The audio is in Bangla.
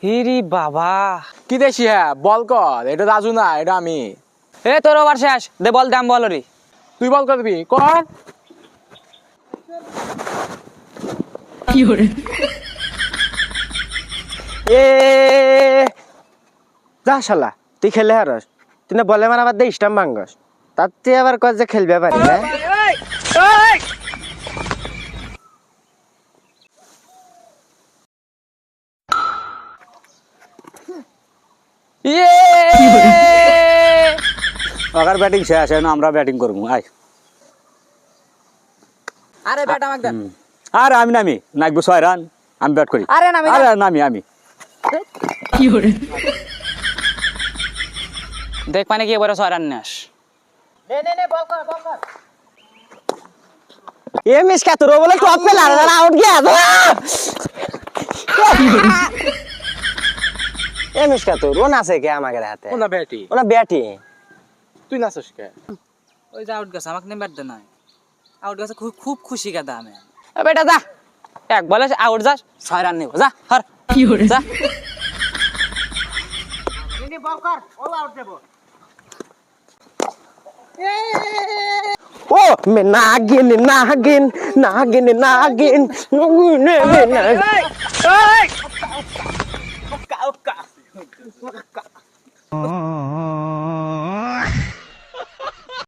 হিরি বাবা কি দেখছি হ্যাঁ বল কর, এটা রাজু না, এটা আমি। এ তোর ওভার শেষ দে বল দাম বল রে তুই বল করবি কর। এ যা শালা তুই খেলে হারস, তুই না বলে মারাবার দে স্টাম্প ভাঙ্গস, তার তুই আবার কত যে খেলবে পারি না। আগার ব্যাটিং শেষ এখন আমরা ব্যাটিং করবো আয়। আরে ব্যাট আমাকে দেন আর আমি নামি নাকবো 6 রান, আমি ব্যাট করি। আরে নামি আরে আমি দেখ মানে কি এবারে 6 রান নিয়ে আস এ মিস কা তোর বলে টপ প্লেয়ার আর আউট গিয়া এ মিস কা তোর ওন আছে কে আমাদের হাতে ওনা ব্যাটি, ওনা ব্যাটি তুই নাচস কে? ওই যে আউট গেছে আমাকে নিয়ে ব্যাট দে নাই আউট গেছে খুব খুব খুশি কাদা আমি এ বেটা যা এক বলে আউট যা 6 রান নিব যা হর কি হরে যা ও মে নাগিন নাগিন নাগিন নাগিন নাগিন